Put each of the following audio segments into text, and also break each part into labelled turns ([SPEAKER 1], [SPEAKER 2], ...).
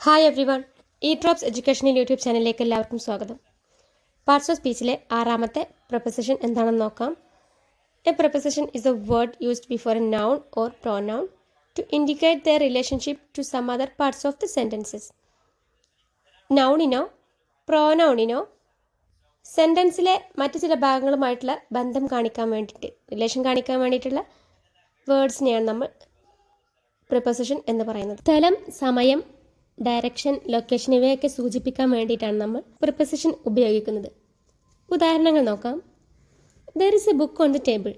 [SPEAKER 1] Hi every one, ഈ drops educational YouTube ചാനലിലേക്ക് എല്ലാവർക്കും സ്വാഗതം. പാർട്സ് ഓഫ് സ്പീച്ചിലെ ആറാമത്തെ പ്രൊപ്പസിഷൻ എന്താണെന്ന് നോക്കാം. A preposition is a word used before a noun or pronoun to indicate their relationship to some other parts of the sentences. നൗണിനോ പ്രോനൗണിനോ സെൻറ്റൻസിലെ മറ്റ് ചില ഭാഗങ്ങളുമായിട്ടുള്ള ബന്ധം കാണിക്കാൻ വേണ്ടിയിട്ട്, റിലേഷൻ കാണിക്കാൻ വേണ്ടിയിട്ടുള്ള വേർഡ്സിനെയാണ് നമ്മൾ പ്രിപ്പോസിഷൻ എന്ന് പറയുന്നത്. സ്ഥലം, സമയം, ഡയറക്ഷൻ, ലൊക്കേഷൻ ഇവയൊക്കെ സൂചിപ്പിക്കാൻ വേണ്ടിയിട്ടാണ് നമ്മൾ പ്രിപ്പോസിഷൻ ഉപയോഗിക്കുന്നത്. ഉദാഹരണങ്ങൾ നോക്കാം. There is a book on the table.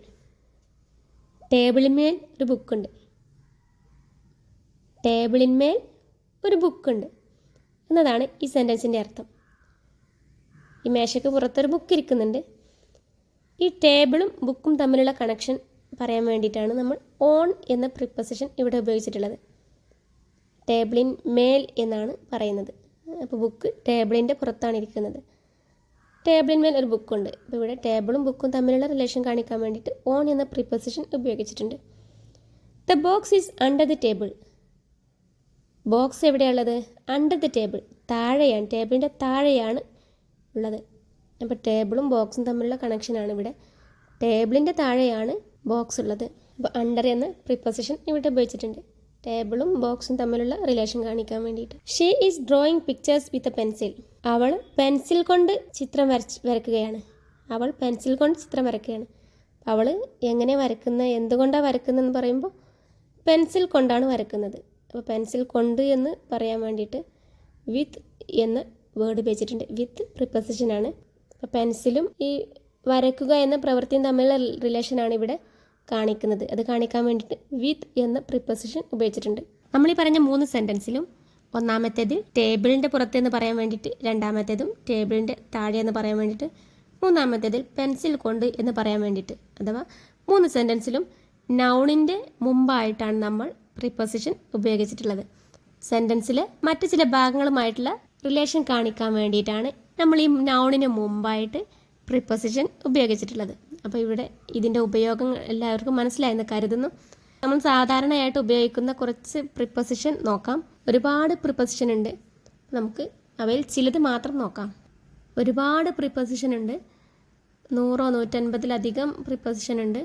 [SPEAKER 1] ടേബിളിന്മേൽ ഒരു ബുക്കുണ്ട്. ടേബിളിന്മേൽ ഒരു ബുക്കുണ്ട് എന്നതാണ് ഈ സെൻറ്റൻസിൻ്റെ അർത്ഥം. ഈ മേശയ്ക്ക് പുറത്തൊരു ബുക്ക് ഇരിക്കുന്നുണ്ട്. ഈ ടേബിളും ബുക്കും തമ്മിലുള്ള കണക്ഷൻ പറയാൻ വേണ്ടിയിട്ടാണ് നമ്മൾ ഓൺ എന്ന പ്രിപ്പോസിഷൻ ഇവിടെ ഉപയോഗിച്ചിട്ടുള്ളത്. ടേബിളിൻ മേൽ എന്നാണ് പറയുന്നത്. അപ്പോൾ ബുക്ക് ടേബിളിൻ്റെ പുറത്താണ് ഇരിക്കുന്നത്. ടേബിളിന്മേൽ ഒരു ബുക്കുണ്ട്. അപ്പോൾ ഇവിടെ ടേബിളും ബുക്കും തമ്മിലുള്ള റിലേഷൻ കാണിക്കാൻ വേണ്ടിയിട്ട് ഓൺ എന്ന പ്രിപ്പോസിഷൻ ഉപയോഗിച്ചിട്ടുണ്ട്. The box is under the table. Box എവിടെയുള്ളത്? അണ്ടർ ദി ടേബിൾ, താഴെയാണ്, ടേബിളിൻ്റെ താഴെയാണ് ഉള്ളത്. അപ്പോൾ ടേബിളും ബോക്സും തമ്മിലുള്ള കണക്ഷനാണ് ഇവിടെ. ടേബിളിൻ്റെ താഴെയാണ് ബോക്സ് ഉള്ളത്. അപ്പോൾ അണ്ടർ എന്ന പ്രിപ്പോസിഷൻ ഇവിടെ ഉപയോഗിച്ചിട്ടുണ്ട്, ടേബിളും ബോക്സും തമ്മിലുള്ള റിലേഷൻ കാണിക്കാൻ വേണ്ടിയിട്ട്. She is drawing pictures with a pencil. അവൾ പെൻസിൽ കൊണ്ട് ചിത്രം വരയ്ക്കുകയാണ്. അവൾ പെൻസിൽ കൊണ്ട് ചിത്രം വരയ്ക്കുകയാണ്. അവൾ എങ്ങനെ വരയ്ക്കുന്നത്, എന്തുകൊണ്ടാണ് വരയ്ക്കുന്നതെന്ന് പറയുമ്പോൾ പെൻസിൽ കൊണ്ടാണ് വരയ്ക്കുന്നത്. അപ്പോൾ പെൻസിൽ കൊണ്ട് എന്ന് പറയാൻ വേണ്ടിയിട്ട് വിത്ത് എന്ന വേർഡ് ഉപയോഗിച്ചിട്ടുണ്ട്. വിത്ത് പ്രിപ്പോസിഷനാണ്. അപ്പോൾ പെൻസിലും ഈ വരയ്ക്കുക എന്ന പ്രവൃത്തിയും തമ്മിലുള്ള റിലേഷനാണ് ഇവിടെ കാണിക്കുന്നത്. അത് കാണിക്കാൻ വേണ്ടിയിട്ട് വിത്ത് എന്ന പ്രിപ്പോസിഷൻ ഉപയോഗിച്ചിട്ടുണ്ട്. നമ്മൾ ഈ പറഞ്ഞ 3 സെൻറ്റൻസിലും ഒന്നാമത്തേതിൽ ടേബിളിൻ്റെ പുറത്തെന്ന് പറയാൻ വേണ്ടിയിട്ട്, രണ്ടാമത്തേതും ടേബിളിൻ്റെ താഴെ എന്ന് പറയാൻ വേണ്ടിയിട്ട്, മൂന്നാമത്തേതിൽ പെൻസിൽ കൊണ്ട് എന്ന് പറയാൻ വേണ്ടിയിട്ട്, അഥവാ 3 സെൻറ്റൻസിലും നൗണിൻ്റെ മുമ്പായിട്ടാണ് നമ്മൾ പ്രിപ്പോസിഷൻ ഉപയോഗിച്ചിട്ടുള്ളത്. സെൻറ്റൻസിലെ മറ്റ് ചില ഭാഗങ്ങളുമായിട്ടുള്ള റിലേഷൻ കാണിക്കാൻ വേണ്ടിയിട്ടാണ് നമ്മൾ ഈ നൗണിന് മുമ്പായിട്ട് പ്രിപ്പോസിഷൻ ഉപയോഗിച്ചിട്ടുള്ളത്. അപ്പോൾ ഇവിടെ ഇതിൻ്റെ ഉപയോഗം എല്ലാവർക്കും മനസ്സിലായെന്ന് കരുതുന്നു. നമ്മൾ സാധാരണയായിട്ട് ഉപയോഗിക്കുന്ന കുറച്ച് പ്രിപ്പോസിഷൻ നോക്കാം. ഒരുപാട് പ്രിപ്പോസിഷൻ ഉണ്ട്. നമുക്ക് അവയിൽ ചിലത് മാത്രം നോക്കാം. ഒരുപാട് പ്രിപ്പോസിഷൻ ഉണ്ട്. 100-150 പ്രിപ്പോസിഷൻ ഉണ്ട്.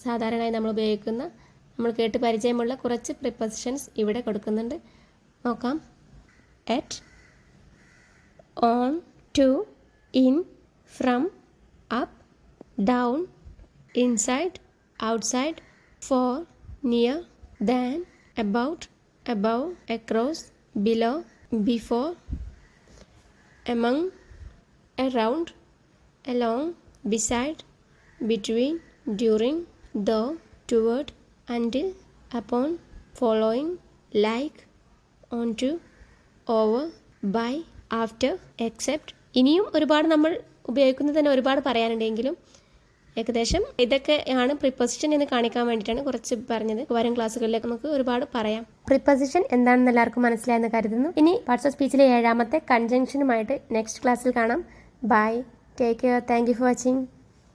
[SPEAKER 1] സാധാരണയായി നമ്മൾ ഉപയോഗിക്കുന്ന, നമ്മൾ കേട്ട് പരിചയമുള്ള കുറച്ച് പ്രിപ്പോസിഷൻസ് ഇവിടെ കൊടുക്കുന്നുണ്ട്. നോക്കാം. At, on, to, in, from, up, down, inside, outside, for, near, than, about, above, across, below, before, among, around, along, beside, between, during, though, toward, until, upon, following, like, onto, over, by, after, except. ഇനിയും ഒരുപാട് നമ്മൾ ഉപയോഗിക്കുന്നത് തന്നെ ഒരുപാട് പറയാനുണ്ടെങ്കിലും ഏകദേശം ഇതൊക്കെയാണ് preposition എന്ന് കാണിക്കാൻ വേണ്ടിയിട്ടാണ് കുറച്ച് പറഞ്ഞത്. വരും ക്ലാസ്സുകളിലേക്ക് നമുക്ക് ഒരുപാട് പറയാം. പ്രിപ്പോസിഷൻ എന്താണെന്ന് എല്ലാവർക്കും മനസ്സിലായെന്ന് കരുതുന്നു. ഇനി പാർട്സ് ഓഫ് സ്പീച്ചിലെ 7ാമത്തെ കൺജങ്ഷനുമായിട്ട് നെക്സ്റ്റ് ക്ലാസ്സിൽ കാണാം. Bye, take care, thank you for watching.